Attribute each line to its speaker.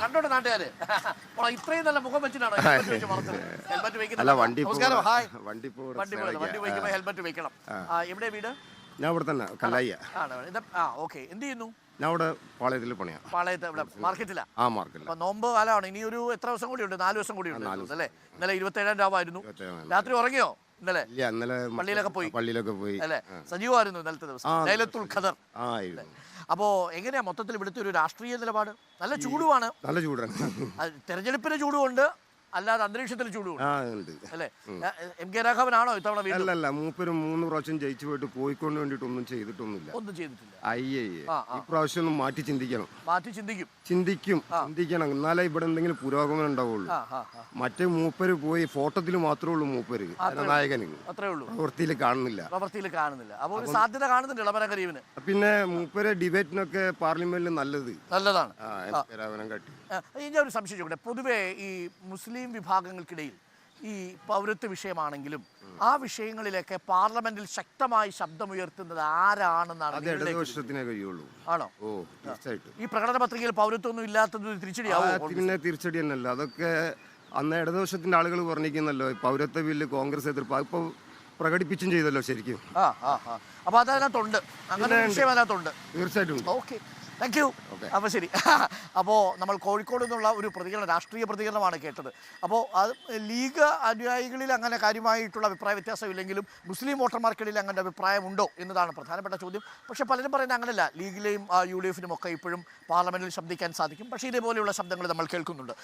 Speaker 1: കണ്ടോട്ടെ നാട്ടുകാര്. ഇത്രയും നല്ല മുഖം വെച്ചിട്ടാണോ ഹെൽമെറ്റ് വെക്കുന്നത്? നമസ്കാരം. ഹായ്. വണ്ടി വയ്ക്കുമ്പോൾ ഹെൽമെറ്റ് വെക്കണം. എവിടെ വീട്?
Speaker 2: ഞാൻ ഇവിടെ തന്നെ കല്ലായി.
Speaker 1: ഓക്കെ. എന്ത് ചെയ്യുന്നു?
Speaker 2: ഞാൻ ഇവിടെ പാളയത്തിൽ പണിയാ.
Speaker 1: പാളയത്ത് ഇവിടെ മാർക്കറ്റിലാ?
Speaker 2: ആ മാർക്കറ്റിൽ.
Speaker 1: നോമ്പ് കാലമാണ്. ഇനി ഒരു എത്ര ദിവസം കൂടി ഉണ്ട്? 4 ദിവസം കൂടി ഉണ്ട് അല്ലേ? ഇന്നലെ 27 രൂപ. രാത്രി ഉറങ്ങിയോ ഇന്നലെ? പള്ളിയിലൊക്കെ പോയി അല്ലേ? സജീവമായിരുന്നു ഇന്നലത്തെ ദിവസം. ലൈലത്തുൽ ഖദർ. അപ്പോ എങ്ങനെയാ മൊത്തത്തിൽ ഇവിടുത്തെ ഒരു രാഷ്ട്രീയ നിലപാട്? നല്ല ചൂടുമാണ്.
Speaker 2: നല്ല ചൂടാണ്.
Speaker 1: തെരഞ്ഞെടുപ്പിന് ചൂടുമുണ്ട്, അല്ലാതെ അന്തരീക്ഷത്തിൽ ചൂടുമുണ്ട് അല്ലേ? എം കെ രാഘവനാണോ ഇത്തവണ?
Speaker 2: അല്ലല്ല, മൂപ്പര് 3 പ്രാവശ്യം ജയിച്ചു പോയിട്ട് കോഴിക്കോടിന് വേണ്ടിട്ട് ഒന്നും ചെയ്തിട്ടില്ല. അയ്യേ, ഈ പ്രാവശ്യം ഒന്ന് മാറ്റി ചിന്തിക്കണം. എന്നാലേ ഇവിടെ എന്തെങ്കിലും പുരോഗമനം ഉണ്ടാവുള്ളൂ. മറ്റേ മൂപ്പര് പോയി ഫോട്ടോത്തിൽ മാത്രമേ ഉള്ളൂ മൂപ്പര് നായകന്, പ്രവൃത്തിയിൽ കാണുന്നില്ല.
Speaker 1: അപ്പോൾ ഒരു സാധ്യത കാണുന്നുണ്ട് ഇളമരം കരീമിന്.
Speaker 2: പിന്നെ മൂപ്പര് ഡിബേറ്റിനൊക്കെ പാർലമെന്റിൽ
Speaker 1: നല്ലതാണ്.
Speaker 2: ഞാൻ
Speaker 1: ഒരു സംശയം ചോദിക്കട്ടെ, പൊതുവെ ഈ മുസ്ലിം വിഭാഗങ്ങൾക്കിടയിൽ ഈ പൗരത്വ വിഷയമാണെങ്കിലും ആ വിഷയങ്ങളിലൊക്കെ പാർലമെന്റിൽ ശക്തമായി ശബ്ദമുയർത്തുന്നത് ആരാണെന്നാണ്? ആണോ? ഈ പ്രകടന പത്രികയിൽ പൗരത്വം ഒന്നും ഇല്ലാത്തത് തിരിച്ചടിയാവും?
Speaker 2: പിന്നെ തിരിച്ചടി തന്നെയല്ല, അതൊക്കെ അന്ന് ഇടതുപക്ഷത്തിന്റെ ആളുകൾ പറഞ്ഞിരിക്കുന്നല്ലോ പൗരത്വ ബില്ല് കോൺഗ്രസ് എതിർപ്പ് ഇപ്പൊ പ്രകടിപ്പിച്ചും ചെയ്തല്ലോ ശരിക്കും.
Speaker 1: അപ്പൊ അതിനകത്തുണ്ട്, അങ്ങനെ വിഷയം അതിനകത്തുണ്ട്.
Speaker 2: തീർച്ചയായിട്ടും.
Speaker 1: Okay, thank you. അപ്പോൾ ശരി. അപ്പോൾ നമ്മൾ കോഴിക്കോട് നിന്നുള്ള ഒരു പ്രതികരണം, രാഷ്ട്രീയ പ്രതികരണമാണ് കേട്ടത്. അപ്പോൾ അത് ലീഗ് അനുയായികളിൽ അങ്ങനെ കാര്യമായിട്ടുള്ള അഭിപ്രായ വ്യത്യാസമില്ലെങ്കിലും മുസ്ലിം വോട്ടർമാർക്കിടയിൽ അങ്ങനെ അഭിപ്രായമുണ്ടോ എന്നതാണ് പ്രധാനപ്പെട്ട ചോദ്യം. പക്ഷേ പലരും പറയുന്നത് അങ്ങനെയല്ല, ലീഗിലെയും UDF-നും ഒക്കെ ഇപ്പോഴും പാർലമെന്റിൽ ശബ്ദിക്കാൻ സാധിക്കും. പക്ഷേ ഇതേപോലെയുള്ള ശബ്ദങ്ങൾ നമ്മൾ കേൾക്കുന്നുണ്ട്.